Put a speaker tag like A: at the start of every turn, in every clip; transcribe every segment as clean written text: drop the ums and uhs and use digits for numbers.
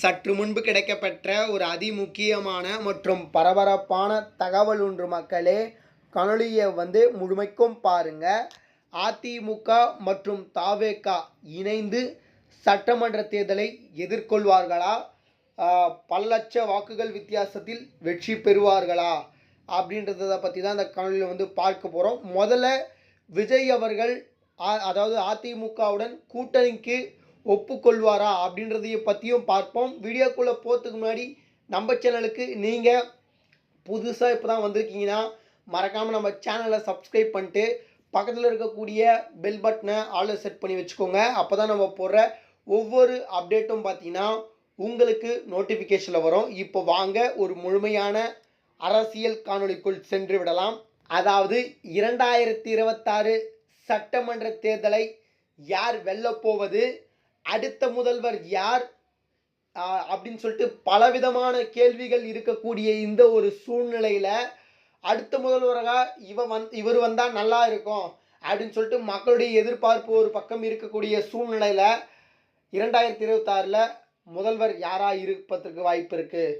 A: சற்று முன்பு கிடைக்கப்பெற்ற ஒரு அதிமுக்கியமான மற்றும் பரபரப்பான தகவல் ஒன்று மக்களே. காணொளியை முழுமைக்கும் பாருங்க. அதிமுக மற்றும் தவேக இணைந்து சட்டமன்ற தேர்தலை எதிர்கொள்வார்களா, பல லட்ச வாக்குகள் வித்தியாசத்தில் வெற்றி பெறுவார்களா அப்படின்றத பற்றி தான் இந்த காணொலியில் பார்க்க போகிறோம். முதல்ல விஜய் அவர்கள் அதாவது அதிமுகவுடன் கூட்டணிக்கு ஒப்புக்கொள்வாரா அப்படின்றதையும் பற்றியும் பார்ப்போம். வீடியோக்குள்ளே போகிறதுக்கு முன்னாடி நம்ம சேனலுக்கு நீங்கள் புதுசாக இப்போ தான் வந்திருக்கீங்கன்னா மறக்காமல் நம்ம சேனலை சப்ஸ்கிரைப் பண்ணிட்டு பக்கத்தில் இருக்கக்கூடிய பெல் பட்டனை ஆல்ல செட் பண்ணி வச்சுக்கோங்க. அப்போ தான் நம்ம போடுற ஒவ்வொரு அப்டேட்டும் பார்த்தீங்கன்னா உங்களுக்கு நோட்டிஃபிகேஷனில் வரும். இப்போ வாங்க ஒரு முழுமையான அரசியல் காணொளிக்குள் சென்று விடலாம். அதாவது 2026 சட்டமன்ற தேர்தலை யார் வெல்லப்போவது, அடுத்த முதல்வர் யார் அப்படின்னு சொல்லிட்டு பலவிதமான கேள்விகள் இருக்கக்கூடிய இந்த ஒரு சூழ்நிலையில் அடுத்த முதல்வராக இவர் வந்தால் நல்லா இருக்கும் அப்படின்னு சொல்லிட்டு மக்களுடைய எதிர்பார்ப்பு ஒரு பக்கம் இருக்கக்கூடிய சூழ்நிலையில் 2026 முதல்வர் யாராக இருப்பதற்கு வாய்ப்பு இருக்குது,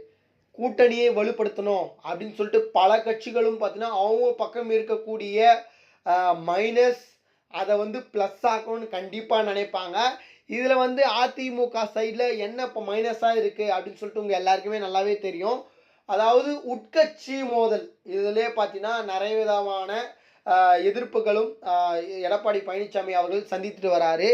A: கூட்டணியை வலுப்படுத்தணும் அப்படின்னு சொல்லிட்டு பல கட்சிகளும் பார்த்தீங்கன்னா அவங்க பக்கம் இருக்கக்கூடிய மைனஸ் அதை ப்ளஸ் ஆக்கணும்னு கண்டிப்பாக நினைப்பாங்க. இதில் அதிமுக சைடில் என்ன இப்போ மைனஸாக இருக்குது அப்படின்னு சொல்லிட்டு உங்கள் எல்லாருக்குமே நல்லாவே தெரியும். அதாவது உட்கட்சி மோதல் இதிலே பார்த்தீங்கன்னா நிறைய விதமான எதிர்ப்புகளும் எடப்பாடி பழனிசாமி அவர்கள் சந்தித்துட்டு வராரு.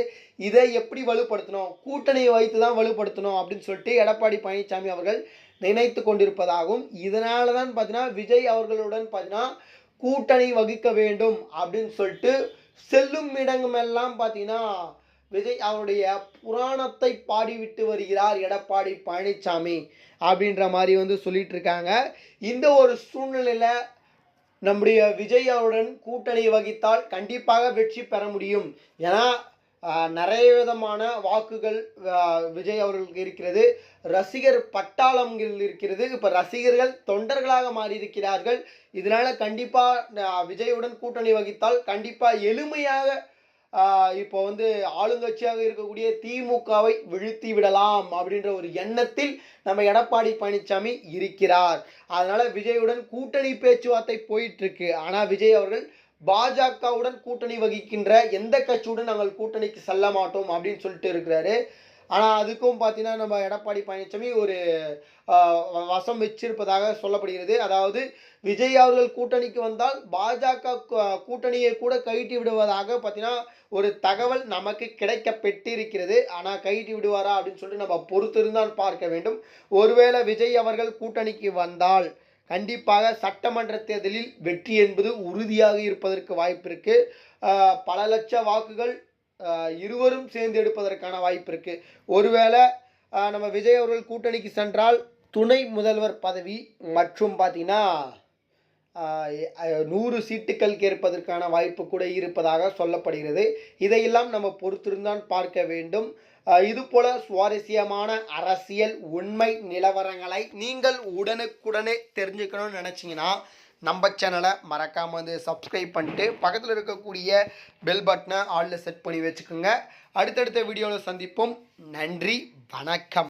A: இதை எப்படி வலுப்படுத்தணும், கூட்டணியை வைத்து தான் வலுப்படுத்தணும் அப்படின்னு சொல்லிட்டு எடப்பாடி பழனிசாமி அவர்கள் நினைத்து கொண்டிருப்பதாகவும், இதனால தான் பார்த்தீங்கன்னா விஜய் அவர்களுடன் பார்த்தீங்கன்னா கூட்டணி வகிக்க வேண்டும் அப்படின்னு சொல்லிட்டு செல்லும் இடமெல்லாம் பார்த்தீங்கன்னா விஜய் அவருடைய புராணத்தை பாடிவிட்டு வருகிறார் எடப்பாடி பழனிசாமி அப்படின்ற மாதிரி சொல்லிட்டு இருக்காங்க. இந்த ஒரு சூழ்நிலையில் நம்முடைய விஜய் அவருடன் கூட்டணி வகித்தால் கண்டிப்பாக வெற்றி பெற முடியும். ஏன்னா நிறைய விதமான வாக்குகள் விஜய் அவர்களுக்கு இருக்கிறது, ரசிகர் பட்டாளங்கள் இருக்கிறது. இப்போ ரசிகர்கள் தொண்டர்களாக மாறி இருக்கிறார்கள். இதனால கண்டிப்பாக விஜயுடன் கூட்டணி வகித்தால் கண்டிப்பாக எளிமையாக இப்போ ஆளுங்கட்சியாக இருக்கக்கூடிய திமுகவை வீழ்த்தி விடலாம் அப்படின்ற ஒரு எண்ணத்தில் நம்ம எடப்பாடி பழனிசாமி இருக்கிறார். அதனால விஜயுடன் கூட்டணி பேச்சுவார்த்தை போயிட்டு இருக்கு. ஆனால் விஜய் அவர்கள் பாஜகவுடன் கூட்டணி வகிக்கின்ற எந்த கட்சியுடன் நாங்கள் கூட்டணிக்கு செல்ல மாட்டோம் அப்படின்னு சொல்லிட்டு இருக்கிறாரு. ஆனால் அதுக்கும் பார்த்தீங்கன்னா நம்ம எடப்பாடி பழனிசாமி ஒரு வசம் வச்சிருப்பதாக சொல்லப்படுகிறது. அதாவது விஜய் அவர்கள் கூட்டணிக்கு வந்தால் பாஜக கூட்டணியை கூட கைட்டி விடுவதாக பார்த்தீங்கன்னா ஒரு தகவல் நமக்கு கிடைக்க பெற்றிருக்கிறது. ஆனால் கைட்டி விடுவாரா அப்படின்னு சொல்லிட்டு நம்ம பொறுத்திருந்தான் பார்க்க வேண்டும். ஒருவேளை விஜய் அவர்கள் கூட்டணிக்கு வந்தால் கண்டிப்பாக சட்டமன்ற தேர்தலில் வெற்றி என்பது உறுதியாக இருப்பதற்கு வாய்ப்பு இருக்கு. பல லட்ச வாக்குகள் இருவரும் சேர்ந்து எடுப்பதற்கான வாய்ப்பு இருக்கு. ஒருவேளை நம்ம விஜய் அவர்கள் கூட்டணிக்கு சென்றால் துணை முதல்வர் பதவி மற்றும் பார்த்தீங்கன்னா 100 சீட்டுகள் கேட்பதற்கான வாய்ப்பு கூட இருப்பதாக சொல்லப்படுகிறது. இதையெல்லாம் நம்ம பொறுத்திருந்தான் பார்க்க வேண்டும். இது போல சுவாரஸ்யமான அரசியல் உண்மை நிலவரங்களை நீங்கள் உடனுக்குடனே தெரிஞ்சுக்கணும்னு நினச்சிங்கன்னா நம்ம சேனலை மறக்காமல் சப்ஸ்கிரைப் பண்ணிட்டு பக்கத்தில் இருக்கக்கூடிய பெல் பட்டனை ஆல்ல செட் பண்ணி வச்சுக்கோங்க. அடுத்தடுத்த வீடியோவில் சந்திப்போம். நன்றி, வணக்கம்.